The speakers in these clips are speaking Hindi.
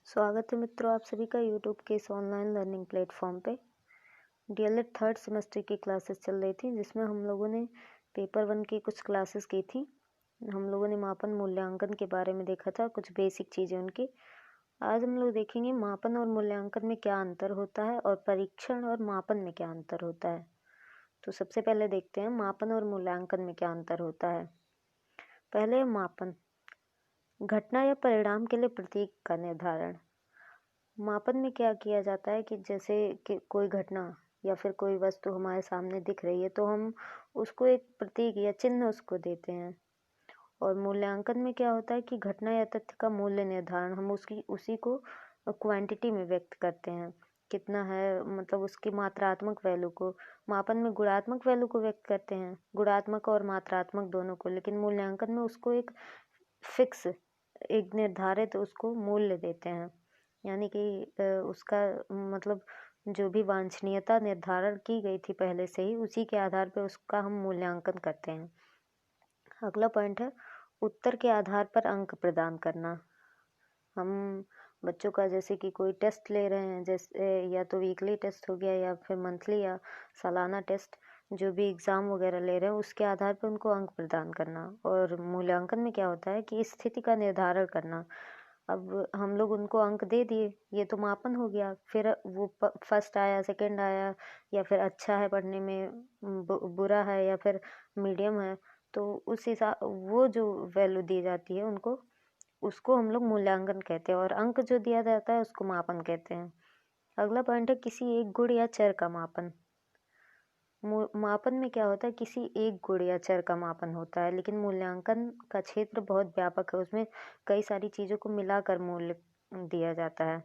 स्वागत है मित्रों आप सभी का यूट्यूब के इस ऑनलाइन लर्निंग प्लेटफॉर्म पे। डीएलएड थर्ड सेमेस्टर की क्लासेस चल रही थी जिसमें हम लोगों ने पेपर 1 की कुछ क्लासेस की थी। हम लोगों ने मापन मूल्यांकन के बारे में देखा था, कुछ बेसिक चीज़ें उनकी। आज हम लोग देखेंगे मापन और मूल्यांकन में क्या अंतर होता है और परीक्षण और मापन में क्या अंतर होता है। तो सबसे पहले देखते हैं मापन और मूल्यांकन में क्या अंतर होता है। पहले मापन, घटना या परिणाम के लिए प्रतीक का निर्धारण। मापन में क्या किया जाता है कि जैसे कि कोई घटना या फिर कोई वस्तु हमारे सामने दिख रही है तो हम उसको एक प्रतीक या चिन्ह उसको देते हैं। और मूल्यांकन में क्या होता है कि घटना या तथ्य का मूल्य निर्धारण हम उसी को क्वांटिटी में व्यक्त करते हैं, कितना है, मतलब उसकी मात्रात्मक वैल्यू को। मापन में गुणात्मक वैल्यू को व्यक्त करते हैं, गुणात्मक और मात्रात्मक दोनों को, लेकिन मूल्यांकन में उसको एक फिक्स, एक निर्धारित उसको मूल्य देते हैं। यानी कि उसका मतलब जो भी वांछनीयता निर्धारण की गई थी पहले से ही, उसी के आधार पर उसका हम मूल्यांकन करते हैं। अगला पॉइंट है उत्तर के आधार पर अंक प्रदान करना। हम बच्चों का जैसे कि कोई टेस्ट ले रहे हैं, जैसे या तो वीकली टेस्ट हो गया या फिर मंथली या सालाना टेस्ट, जो भी एग्ज़ाम वगैरह ले रहे हैं उसके आधार पर उनको अंक प्रदान करना। और मूल्यांकन में क्या होता है कि स्थिति का निर्धारण करना। अब हम लोग उनको अंक दे दिए, ये तो मापन हो गया। फिर वो फर्स्ट आया, सेकंड आया, या फिर अच्छा है पढ़ने में, बुरा है, या फिर मीडियम है, तो उस हिसाब वो जो वैल्यू दी जाती है उनको, उसको हम लोग मूल्यांकन कहते हैं। और अंक जो दिया जाता है उसको मापन कहते हैं। अगला पॉइंट है किसी एक गुण या चर का मापन। मापन में क्या होता है, किसी एक गुण या चर का मापन होता है, लेकिन मूल्यांकन का क्षेत्र बहुत व्यापक है, उसमें कई सारी चीज़ों को मिलाकर मूल्य दिया जाता है।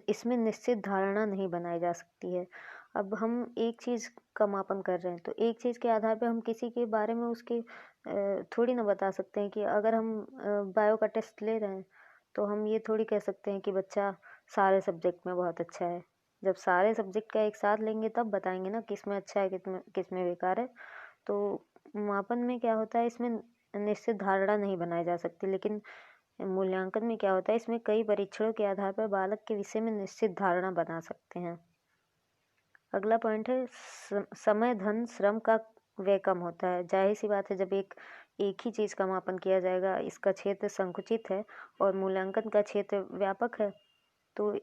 इसमें निश्चित धारणा नहीं बनाई जा सकती है। अब हम एक चीज़ का मापन कर रहे हैं तो एक चीज़ के आधार पर हम किसी के बारे में उसके थोड़ी ना बता सकते हैं कि अगर हम बायो का टेस्ट ले रहे हैं तो हम ये थोड़ी कह सकते हैं कि बच्चा सारे सब्जेक्ट में बहुत अच्छा है। जब सारे सब्जेक्ट का एक साथ लेंगे तब बताएंगे ना किस में अच्छा है, किस में बेकार है। तो मापन में क्या होता है, इसमें निश्चित धारणा नहीं बनाई जा सकती, लेकिन मूल्यांकन में क्या होता है, इसमें कई परीक्षणों के आधार पर बालक के विषय में निश्चित धारणा बना सकते हैं। अगला पॉइंट है समय, धन, श्रम का व्यय कम होता है। जाहिर सी बात है, जब एक ही चीज़ का मापन किया जाएगा, इसका क्षेत्र संकुचित है और मूल्यांकन का क्षेत्र व्यापक है, तो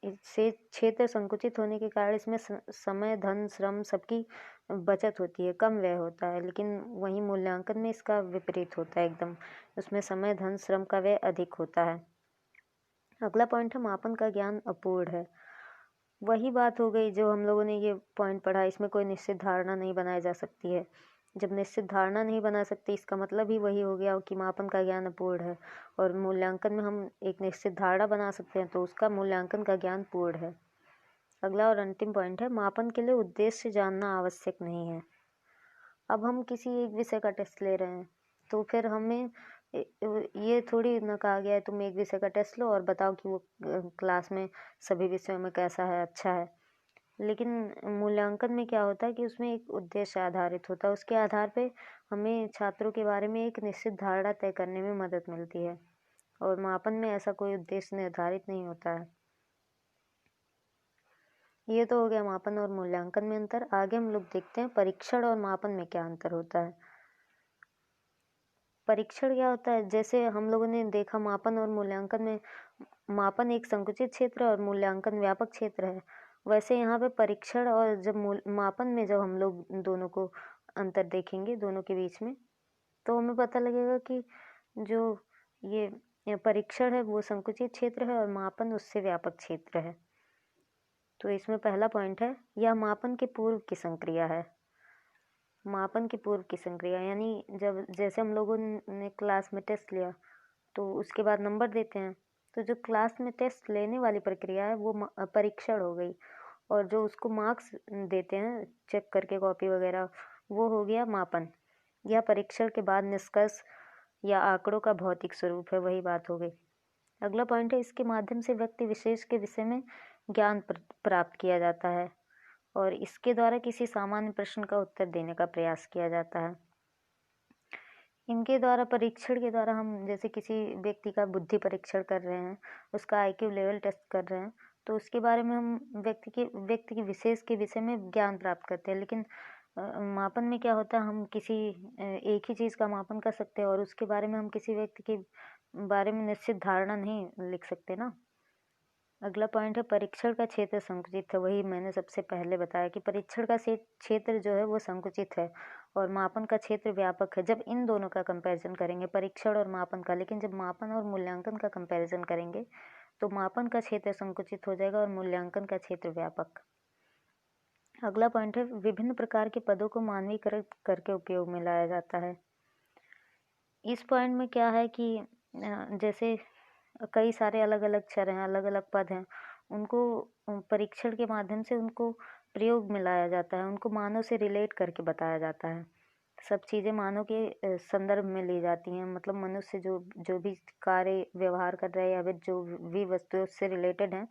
इससे क्षेत्र संकुचित होने के कारण इसमें समय, धन, श्रम सबकी बचत होती है, कम व्यय होता है। लेकिन वहीं मूल्यांकन में इसका विपरीत होता है एकदम, उसमें समय, धन, श्रम का व्यय अधिक होता है। अगला पॉइंट है मापन का ज्ञान अपूर्ण है। वही बात हो गई जो हम लोगों ने ये पॉइंट पढ़ा, इसमें कोई निश्चित धारणा नहीं बनाई जा सकती है। जब निश्चित धारणा नहीं बना सकती, इसका मतलब ही वही हो गया कि मापन का ज्ञान अपूर्ण है। और मूल्यांकन में हम एक निश्चित धारणा बना सकते हैं, तो उसका मूल्यांकन का ज्ञान पूर्ण है। अगला और अंतिम पॉइंट है मापन के लिए उद्देश्य जानना आवश्यक नहीं है। अब हम किसी एक विषय का टेस्ट ले रहे हैं तो फिर हमें ये थोड़ी ना कहा गया है तुम एक विषय का टेस्ट लो और बताओ कि वो क्लास में सभी विषयों में कैसा है, अच्छा है। लेकिन मूल्यांकन में क्या होता है कि उसमें एक उद्देश्य आधारित होता है, उसके आधार पे हमें छात्रों के बारे में एक निश्चित धारणा तय करने में मदद मिलती है। और मापन में ऐसा कोई उद्देश्य निर्धारित नहीं होता है। ये तो हो गया मापन और मूल्यांकन में अंतर। आगे हम लोग देखते हैं परीक्षण और मापन में क्या अंतर होता है। परीक्षण क्या होता है, जैसे हम लोगों ने देखा मापन और मूल्यांकन में, मापन एक संकुचित क्षेत्र और मूल्यांकन व्यापक क्षेत्र है। वैसे यहाँ पे परीक्षण और जब मापन में जब हम लोग दोनों को अंतर देखेंगे, दोनों के बीच में, तो हमें पता लगेगा कि जो ये परीक्षण है वो संकुचित क्षेत्र है और मापन उससे व्यापक क्षेत्र है। तो इसमें पहला पॉइंट है, यह मापन के पूर्व की संक्रिया है। मापन के पूर्व की संक्रिया यानी जब जैसे हम लोगों ने क्लास में टेस्ट लिया तो उसके बाद नंबर देते हैं, तो जो क्लास में टेस्ट लेने वाली प्रक्रिया है वो परीक्षण हो गई। और जो उसको मार्क्स देते हैं चेक करके कॉपी वगैरह, वो हो गया मापन। यह परीक्षण के बाद निष्कर्ष या आंकड़ों का भौतिक स्वरूप है, वही बात हो गई। अगला पॉइंट है इसके माध्यम से व्यक्ति विशेष के विषय में ज्ञान प्राप्त किया जाता है और इसके द्वारा किसी सामान्य प्रश्न का उत्तर देने का प्रयास किया जाता है। इनके द्वारा परीक्षण के द्वारा हम जैसे किसी व्यक्ति का बुद्धि परीक्षण कर रहे हैं, उसका आईक्यू लेवल टेस्ट कर रहे हैं, तो उसके बारे में हम व्यक्ति के विशेष के विषय में ज्ञान प्राप्त करते हैं। लेकिन मापन में क्या होता है, हम किसी एक ही चीज़ का मापन कर सकते हैं और उसके बारे में हम किसी व्यक्ति के बारे में निश्चित धारणा नहीं लिख सकते ना। अगला पॉइंट है परीक्षण का क्षेत्र संकुचित है। वही मैंने सबसे पहले बताया कि परीक्षण का क्षेत्र जो है वो संकुचित है और मापन का क्षेत्र व्यापक है। जब इन दोनों का कंपैरिजन करेंगे, परीक्षण और मापन का, लेकिन जब मापन और मूल्यांकन का कंपैरिजन करेंगे तो मापन का क्षेत्र संकुचित हो जाएगा और मूल्यांकन का क्षेत्र व्यापक। अगला पॉइंट है विभिन्न प्रकार के पदों को मानवीकृत करके उपयोग में लाया जाता है। इस पॉइंट में क्या है कि जैसे कई सारे अलग अलग चर हैं, अलग अलग पद हैं, उनको परीक्षण के माध्यम से उनको प्रयोग में लाया जाता है, उनको मानव से रिलेट करके बताया जाता है। सब चीज़ें मानव के संदर्भ में ली जाती हैं, मतलब मनुष्य जो जो भी कार्य व्यवहार कर रहे हैं या फिर जो भी वस्तु उससे रिलेटेड हैं,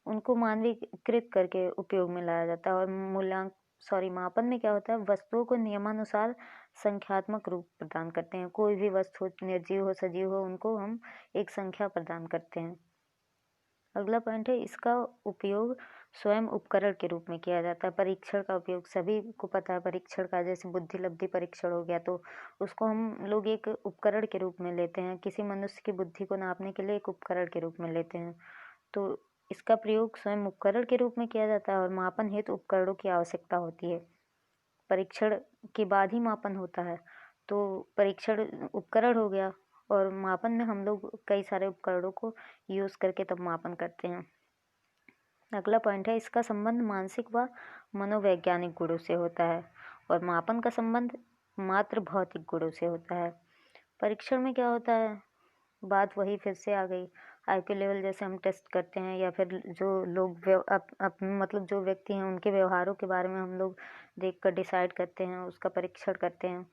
उनको मानवीकृत करके उपयोग में लाया जाता है। और मापन में क्या होता है, वस्तुओं को नियमानुसार संख्यात्मक रूप प्रदान करते हैं। कोई भी वस्तु निर्जीव हो सजीव हो, उनको हम एक संख्या प्रदान करते हैं। अगला पॉइंट है इसका उपयोग स्वयं उपकरण के रूप में किया जाता है। परीक्षण का उपयोग सभी को पता है, परीक्षण का जैसे बुद्धि लब्धि परीक्षण हो गया, तो उसको हम लोग एक उपकरण के रूप में लेते हैं, किसी मनुष्य की बुद्धि को नापने के लिए एक उपकरण के रूप में लेते हैं। तो इसका प्रयोग स्वयं उपकरण के रूप में किया जाता है और मापन हेतु उपकरणों की आवश्यकता होती है। परीक्षण के बाद ही मापन होता है, तो परीक्षण उपकरण हो गया और मापन में हम लोग कई सारे उपकरणों को यूज़ करके तब मापन करते हैं। अगला पॉइंट है इसका संबंध मानसिक व मनोवैज्ञानिक गुणों से होता है और मापन का संबंध मात्र भौतिक गुणों से होता है। परीक्षण में क्या होता है, बात वही फिर से आ गई, आईक्यू लेवल जैसे हम टेस्ट करते हैं या फिर जो लोग मतलब जो व्यक्ति हैं उनके व्यवहारों के बारे में हम लोग देख कर डिसाइड करते हैं, उसका परीक्षण करते हैं,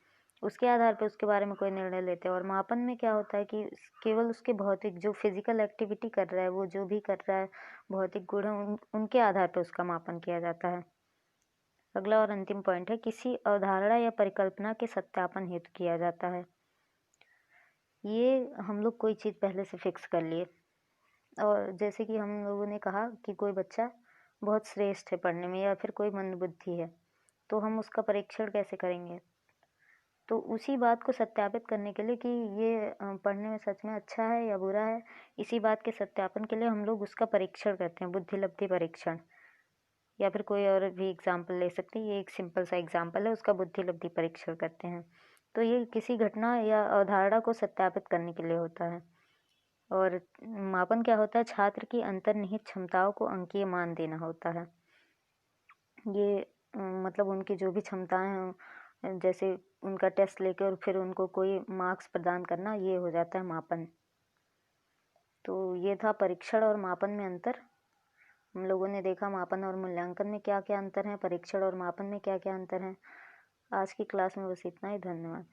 उसके आधार पर उसके बारे में कोई निर्णय लेते हैं। और मापन में क्या होता है कि केवल उसके भौतिक जो फिजिकल एक्टिविटी कर रहा है, वो जो भी कर रहा है, भौतिक गुण है, उनके आधार पर उसका मापन किया जाता है। अगला और अंतिम पॉइंट है किसी अवधारणा या परिकल्पना के सत्यापन हेतु किया जाता है। ये हम लोग कोई चीज़ पहले से फिक्स कर लिए, और जैसे कि हम लोगों ने कहा कि कोई बच्चा बहुत श्रेष्ठ है पढ़ने में या फिर कोई मंदबुद्धि है, तो हम उसका परीक्षण कैसे करेंगे, तो उसी बात को सत्यापित करने के लिए कि ये पढ़ने में सच में अच्छा है या बुरा है, इसी बात के सत्यापन के लिए हम लोग उसका परीक्षण करते हैं, बुद्धि लब्धि परीक्षण। या फिर कोई और भी एग्जाम्पल ले सकते हैं, ये एक सिंपल सा एग्जाम्पल है, उसका बुद्धि लब्धि परीक्षण करते हैं। तो ये किसी घटना या अवधारणा को सत्यापित करने के लिए होता है। और मापन क्या होता है, छात्र की अंतर्निहित क्षमताओं को अंकीय मान देना होता है। ये मतलब उनकी जो भी क्षमताएं हैं, जैसे उनका टेस्ट लेकर और फिर उनको कोई मार्क्स प्रदान करना, ये हो जाता है मापन। तो ये था परीक्षण और मापन में अंतर। हम लोगों ने देखा मापन और मूल्यांकन में क्या क्या अंतर है, परीक्षण और मापन में क्या क्या अंतर है। आज की क्लास में बस इतना ही। धन्यवाद।